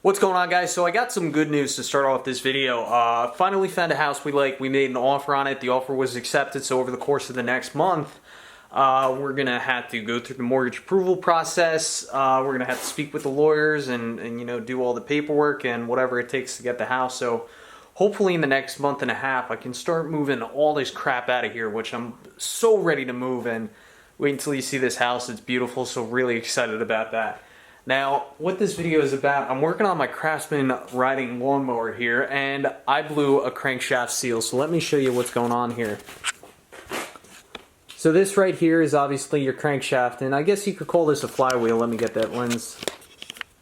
What's going on, guys? So I got some good news to start off this video. Finally found a house we like. We made an offer on it. The offer was accepted, so over the course of the next month, we're going to have to go through the mortgage approval process. We're going to have to speak with the lawyers and you know, do all the paperwork and whatever it takes to get the house. So hopefully in the next month and a half, I can start moving all this crap out of here, which I'm so ready to move. And wait until you see this house. It's beautiful, so really excited about that. Now, what this video is about, I'm working on my Craftsman riding lawnmower here, and I blew a crankshaft seal, so let me show you what's going on here. So this right here is obviously your crankshaft, and I guess you could call this a flywheel. Let me get that lens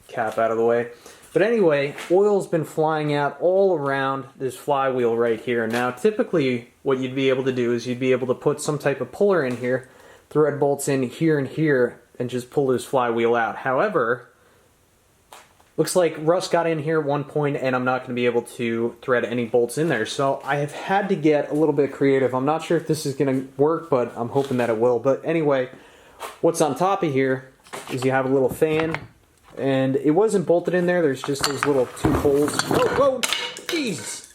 cap out of the way. But anyway, oil's been flying out all around this flywheel right here. Now, typically what you'd be able to do is you'd be able to put some type of puller in here, thread bolts in here and here, and just pull this flywheel out. However, looks like rust got in here at one point and I'm not going to be able to thread any bolts in there. So I have had to get a little bit creative. I'm not sure if this is going to work, but I'm hoping that it will. But anyway, what's on top of here is you have a little fan, and it wasn't bolted in there. There's just those little two holes. Whoa, jeez.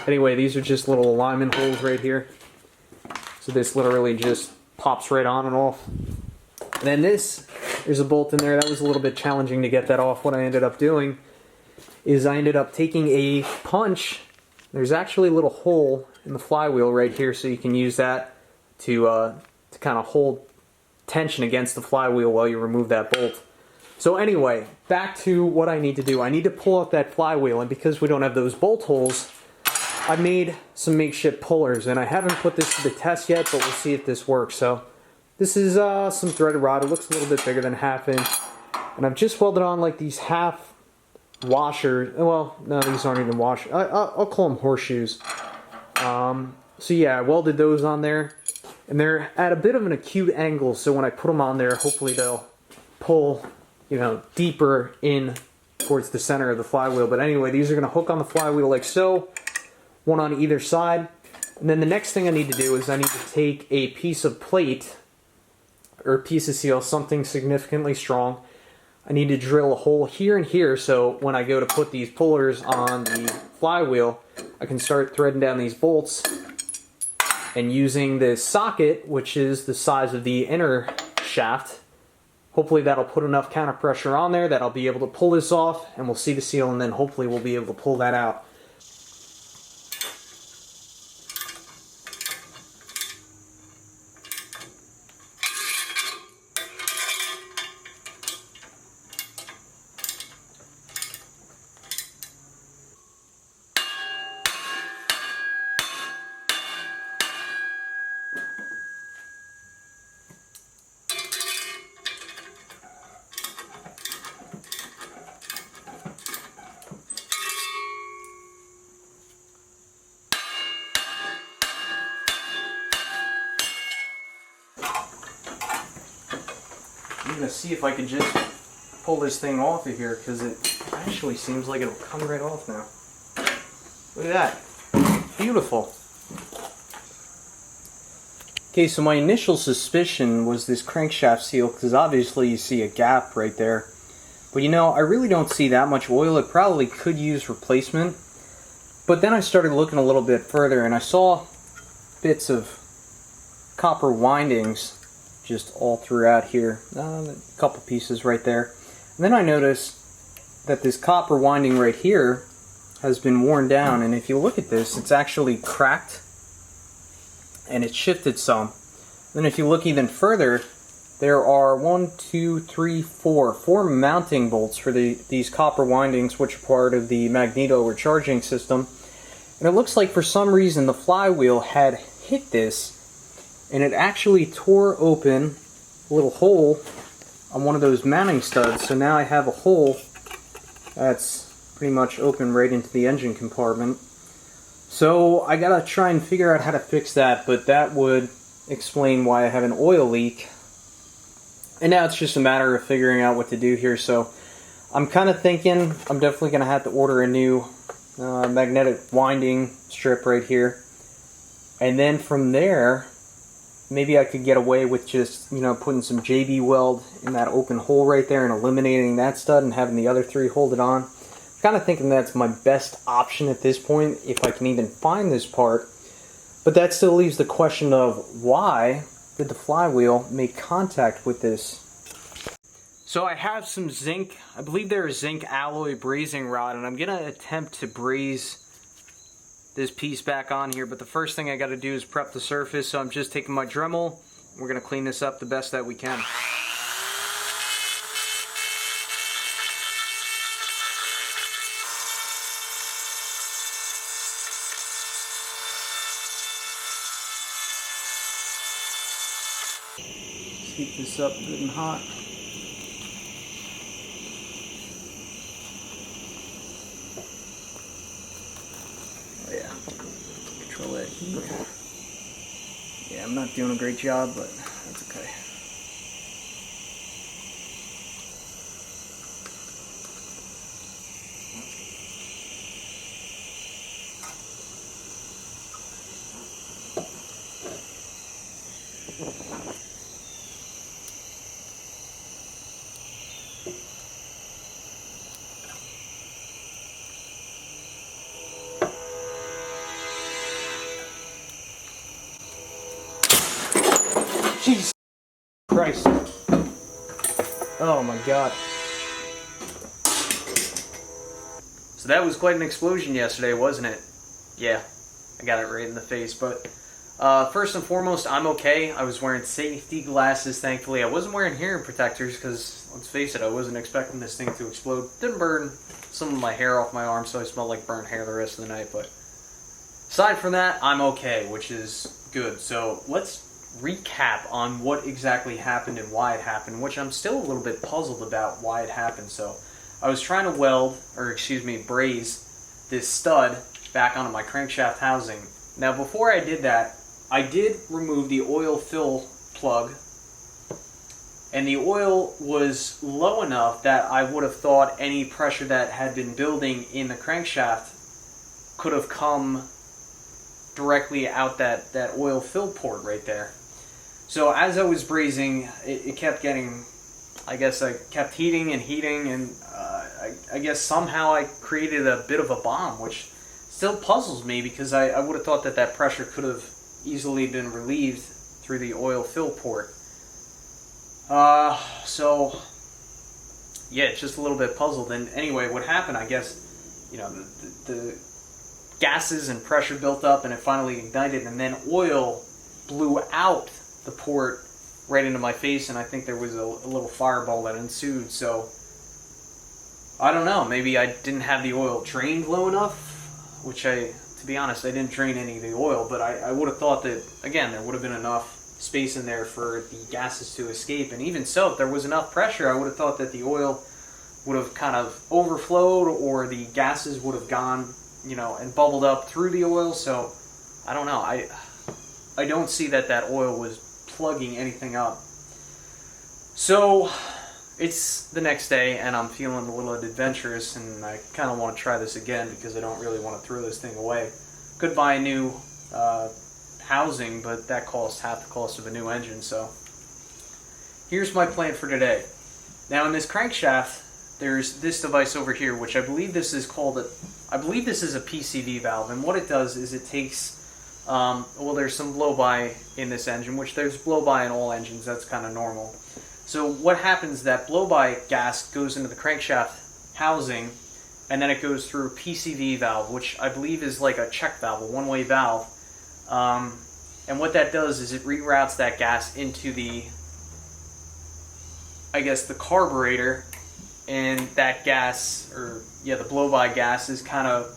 Anyway, these are just little alignment holes right here. So this literally just pops right on and off. And then there's a bolt in there. That was a little bit challenging to get that off. What I ended up doing is I ended up taking a punch. There's actually a little hole in the flywheel right here, so you can use that to kind of hold tension against the flywheel while you remove that bolt. So anyway, back to what I need to do. I need to pull out that flywheel, and because we don't have those bolt holes, I made some makeshift pullers, and I haven't put this to the test yet, but we'll see if this works. So this is some threaded rod. It looks a little bit bigger than 1/2 inch. And I've just welded on like these half washers. Well, no, these aren't even washers. I'll call them horseshoes. So yeah, I welded those on there. And they're at a bit of an acute angle, so when I put them on there, hopefully they'll pull, you know, deeper in towards the center of the flywheel. But anyway, these are going to hook on the flywheel like so, one on either side. And then the next thing I need to do is I need to take a piece of plate or a piece of steel, something significantly strong. I need to drill a hole here and here, so when I go to put these pullers on the flywheel, I can start threading down these bolts, and using this socket, which is the size of the inner shaft, hopefully that'll put enough counter pressure on there that I'll be able to pull this off, and we'll see the seal, and then hopefully we'll be able to pull that out. I'm going to see if I can just pull this thing off of here, because it actually seems like it'll come right off now. Look at that. Beautiful. Okay, so my initial suspicion was this crankshaft seal, because obviously you see a gap right there. But you know, I really don't see that much oil. It probably could use replacement. But then I started looking a little bit further, and I saw bits of copper windings just all throughout here, a couple pieces right there. And then I noticed that this copper winding right here has been worn down, and if you look at this, it's actually cracked and it's shifted some. Then if you look even further, there are 4 mounting bolts for these copper windings, which are part of the magneto or charging system. And it looks like for some reason the flywheel had hit this, and it actually tore open a little hole on one of those mounting studs. So now I have a hole that's pretty much open right into the engine compartment. So I gotta try and figure out how to fix that, but that would explain why I have an oil leak. And now it's just a matter of figuring out what to do here. So I'm kind of thinking I'm definitely gonna have to order a new magnetic winding strip right here. And then from there, maybe I could get away with just, you know, putting some JB weld in that open hole right there and eliminating that stud and having the other 3 hold it on. kind of thinking that's my best option at this point, if I can even find this part. But that still leaves the question of why did the flywheel make contact with this? So I have some zinc, I believe they're a zinc alloy brazing rod, and I'm going to attempt to braze this piece back on here. But the first thing I got to do is prep the surface, so I'm just taking my Dremel. We're going to clean this up the best that we can. Heat this up good and hot. Oh yeah, control that heat. Yeah, I'm not doing a great job, but that's okay. Jesus Christ. Oh my God. So that was quite an explosion yesterday, wasn't it? Yeah, I got it right in the face. But first and foremost, I'm okay. I was wearing safety glasses, thankfully. I wasn't wearing hearing protectors because, let's face it, I wasn't expecting this thing to explode. Didn't burn some of my hair off my arm, so I smelled like burnt hair the rest of the night. But aside from that, I'm okay, which is good. So let's recap on what exactly happened and why it happened, which I'm still a little bit puzzled about why it happened. So I was trying to braze this stud back onto my crankshaft housing. Now before I did that, I did remove the oil fill plug, and the oil was low enough that I would have thought any pressure that had been building in the crankshaft could have come directly out that oil fill port right there. So as I was brazing, it kept getting, I guess I kept heating, and I guess somehow I created a bit of a bomb, which still puzzles me because I would have thought that pressure could have easily been relieved through the oil fill port. So yeah, just a little bit puzzled. And anyway, what happened, I guess, you know, the gases and pressure built up and it finally ignited, and then oil blew out the port right into my face, and I think there was a little fireball that ensued. So I don't know, maybe I didn't have the oil drained low enough, which to be honest, I didn't drain any of the oil, but I would have thought that, again, there would have been enough space in there for the gases to escape. And even so, if there was enough pressure, I would have thought that the oil would have kind of overflowed, or the gases would have gone, you know, and bubbled up through the oil. So I don't know, I don't see that oil was plugging anything up. So it's the next day and I'm feeling a little adventurous, and I kind of want to try this again because I don't really want to throw this thing away. Could buy a new housing, but that costs half the cost of a new engine. So here's my plan for today. Now in this crankshaft, there's this device over here, which I believe this is called a PCV valve, and what it does is it takes well, there's some blow-by in this engine, which there's blow-by in all engines, that's kind of normal. So what happens is that blow-by gas goes into the crankshaft housing, and then it goes through a PCV valve, which I believe is like a check valve, a one-way valve. And what that does is it reroutes that gas into the, I guess, the carburetor, and that gas, or yeah, the blow-by gas is kind of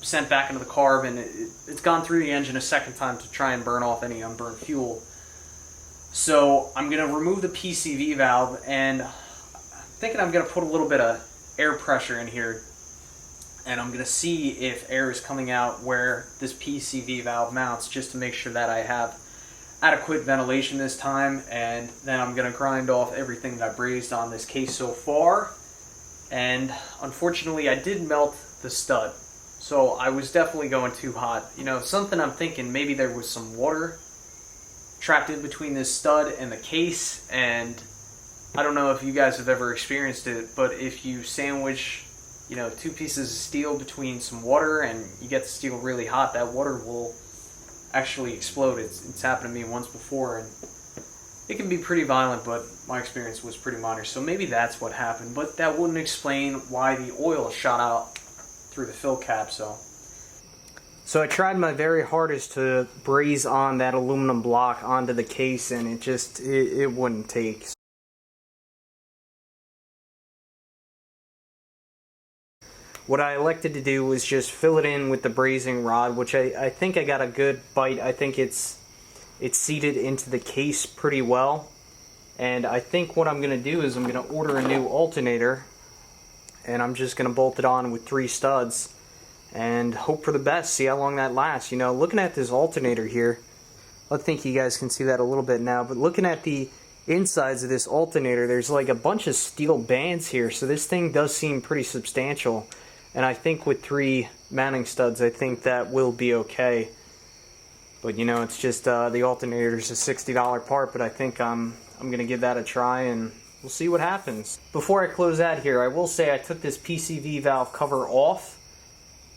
sent back into the carb, and it's gone through the engine a second time to try and burn off any unburned fuel. So I'm going to remove the PCV valve, and I'm thinking I'm going to put a little bit of air pressure in here, and I'm going to see if air is coming out where this PCV valve mounts, just to make sure that I have adequate ventilation this time. And then I'm going to grind off everything that I brazed on this case so far. And unfortunately I did melt the stud, so I was definitely going too hot. You know, something I'm thinking, maybe there was some water trapped in between this stud and the case, and I don't know if you guys have ever experienced it, but if you sandwich, you know, two pieces of steel between some water and you get the steel really hot, that water will actually explode. It's happened to me once before, and it can be pretty violent, but my experience was pretty minor. So maybe that's what happened, but that wouldn't explain why the oil shot out through the fill cap. So I tried my very hardest to braze on that aluminum block onto the case, and it wouldn't take. What I elected to do was just fill it in with the brazing rod, which I think I got a good bite. I think it's seated into the case pretty well. And I think what I'm going to do is I'm going to order a new alternator, and I'm just going to bolt it on with 3 studs and hope for the best, see how long that lasts. You know, looking at this alternator here, I think you guys can see that a little bit now, but looking at the insides of this alternator, there's like a bunch of steel bands here, so this thing does seem pretty substantial. And I think with 3 mounting studs, I think that will be okay. But you know, it's just the alternator is a $60 part, but I think I'm going to give that a try and we'll see what happens. Before I close out here, I will say I took this PCV valve cover off,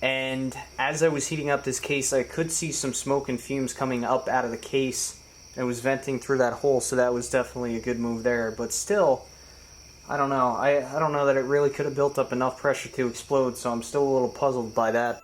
and as I was heating up this case, I could see some smoke and fumes coming up out of the case, and it was venting through that hole, so that was definitely a good move there. But still, I don't know. I don't know that it really could have built up enough pressure to explode, so I'm still a little puzzled by that.